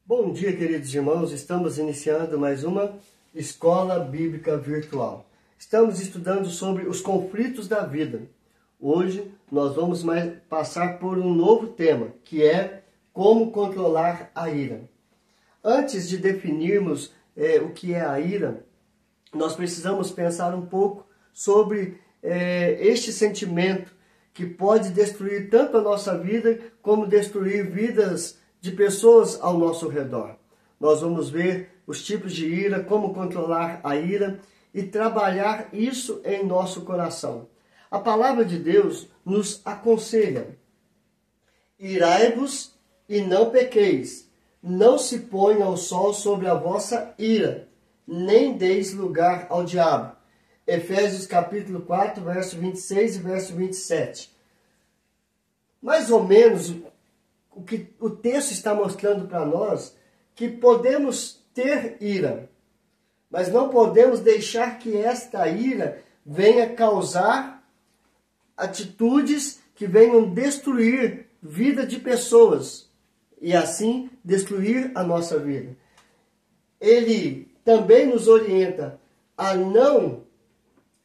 Bom dia, queridos irmãos. Estamos iniciando mais uma Escola Bíblica Virtual. Estamos estudando sobre os conflitos da vida. Hoje nós vamos passar por um novo tema, que é como controlar a ira. Antes de definirmos o que é a ira, nós precisamos pensar um pouco sobre este sentimento que pode destruir tanto a nossa vida como destruir vidas de pessoas ao nosso redor. Nós vamos ver os tipos de ira, como controlar a ira e trabalhar isso em nosso coração. A palavra de Deus nos aconselha: irai-vos e não pequeis, não se ponha o sol sobre a vossa ira, nem deis lugar ao diabo. Efésios capítulo 4, verso 26 e verso 27. Mais ou menos o que o texto está mostrando para nós, que podemos ter ira, mas não podemos deixar que esta ira venha causar atitudes que venham destruir vida de pessoas e assim destruir a nossa vida. Ele também nos orienta a não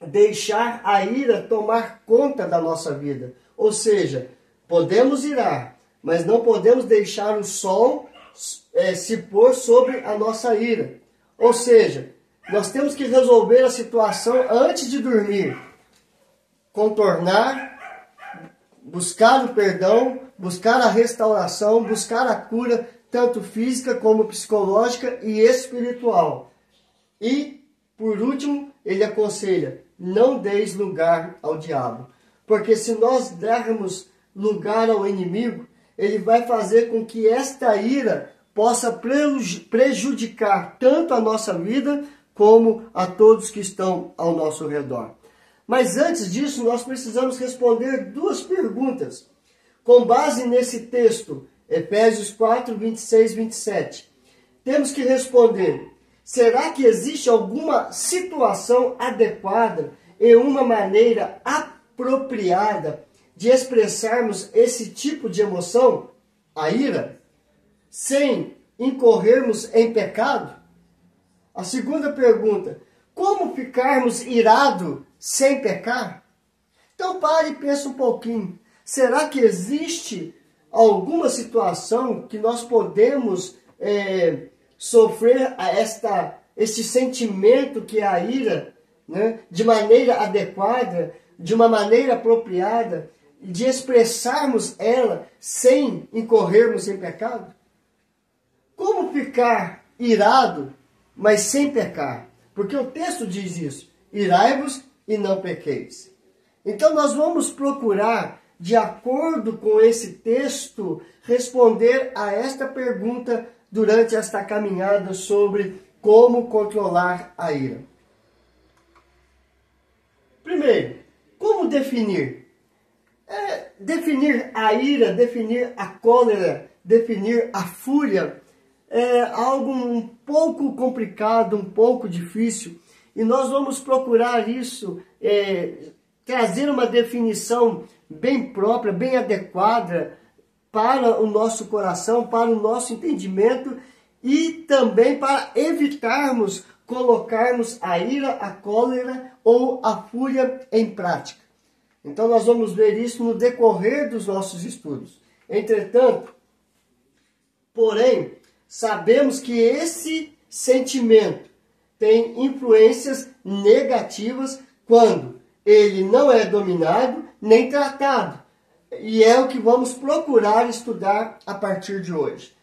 deixar a ira tomar conta da nossa vida. Ou seja, podemos irar, mas não podemos deixar o sol se pôr sobre a nossa ira. Ou seja, nós temos que resolver a situação antes de dormir. Contornar, buscar o perdão, buscar a restauração, buscar a cura, tanto física como psicológica e espiritual. E, por último, ele aconselha: não deis lugar ao diabo. Porque se nós dermos lugar ao inimigo, ele vai fazer com que esta ira possa prejudicar tanto a nossa vida como a todos que estão ao nosso redor. Mas antes disso, nós precisamos responder duas perguntas. Com base nesse texto, Efésios 4, 26 e 27, temos que responder: será que existe alguma situação adequada e uma maneira apropriada de expressarmos esse tipo de emoção, a ira, sem incorrermos em pecado? A segunda pergunta: como ficarmos irados sem pecar? Então pare e pense um pouquinho. Será que existe alguma situação que nós podemos sofrer este sentimento que é a ira, né, de maneira adequada, de uma maneira apropriada, de expressarmos ela sem incorrermos em pecado? Como ficar irado, mas sem pecar? Porque o texto diz isso: irai-vos e não pequeis. Então nós vamos procurar, de acordo com esse texto, responder a esta pergunta durante esta caminhada sobre como controlar a ira. Primeiro, como definir? Definir a ira, definir a cólera, definir a fúria é algo um pouco complicado, um pouco difícil. E nós vamos procurar isso, trazer uma definição bem própria, bem adequada para o nosso coração, para o nosso entendimento e também para evitarmos colocarmos a ira, a cólera ou a fúria em prática. Então nós vamos ver isso no decorrer dos nossos estudos. Entretanto, porém, sabemos que esse sentimento tem influências negativas quando ele não é dominado nem tratado. E é o que vamos procurar estudar a partir de hoje.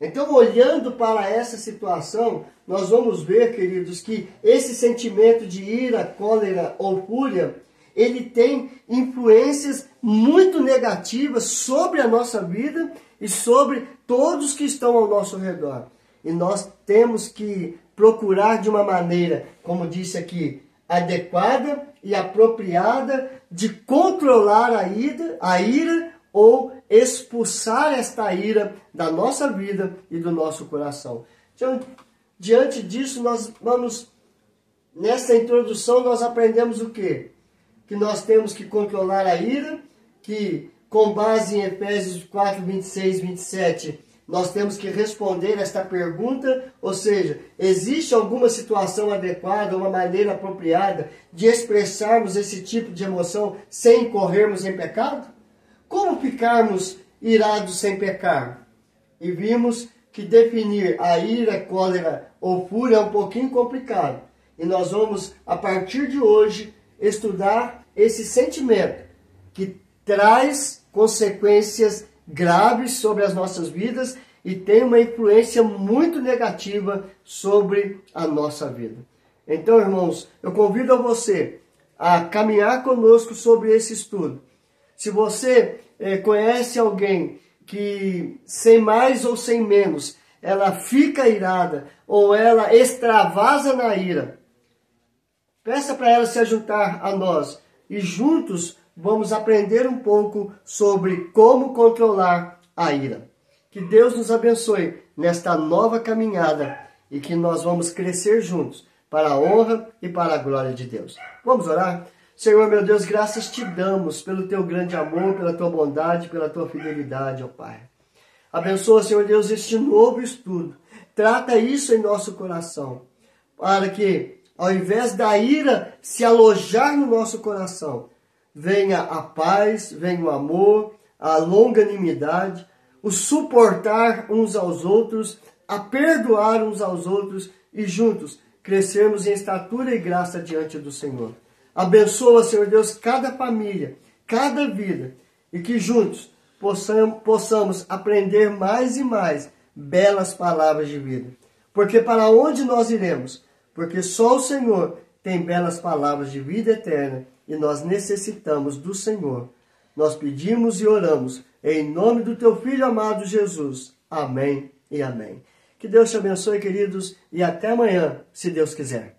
Então, olhando para essa situação, nós vamos ver, queridos, que esse sentimento de ira, cólera ou fúria, ele tem influências muito negativas sobre a nossa vida e sobre todos que estão ao nosso redor. E nós temos que procurar de uma maneira, como disse aqui, adequada e apropriada de controlar a ira ou expulsar esta ira da nossa vida e do nosso coração. Diante disso, nós vamos, nessa introdução, nós aprendemos o quê? Que nós temos que controlar a ira, que com base em Efésios 4, 26 e 27, nós temos que responder esta pergunta, ou seja, existe alguma situação adequada, uma maneira apropriada de expressarmos esse tipo de emoção sem incorrermos em pecado? Como ficarmos irados sem pecar? E vimos que definir a ira, cólera ou fúria é um pouquinho complicado. E nós vamos, a partir de hoje, estudar esse sentimento que traz consequências graves sobre as nossas vidas e tem uma influência muito negativa sobre a nossa vida. Então, irmãos, eu convido a você a caminhar conosco sobre esse estudo. Se você conhece alguém que, sem mais ou sem menos, ela fica irada ou ela extravasa na ira, peça para ela se juntar a nós e juntos vamos aprender um pouco sobre como controlar a ira. Que Deus nos abençoe nesta nova caminhada e que nós vamos crescer juntos para a honra e para a glória de Deus. Vamos orar? Senhor, meu Deus, graças te damos pelo teu grande amor, pela tua bondade, pela tua fidelidade, ó Pai. Abençoa, Senhor Deus, este novo estudo. Trata isso em nosso coração, para que, ao invés da ira se alojar no nosso coração, venha a paz, venha o amor, a longanimidade, o suportar uns aos outros, a perdoar uns aos outros e juntos crescermos em estatura e graça diante do Senhor. Abençoa, Senhor Deus, cada família, cada vida e que juntos possamos aprender mais e mais belas palavras de vida. Porque para onde nós iremos? Porque só o Senhor tem belas palavras de vida eterna e nós necessitamos do Senhor. Nós pedimos e oramos em nome do teu Filho amado Jesus. Amém e amém. Que Deus te abençoe, queridos, e até amanhã, se Deus quiser.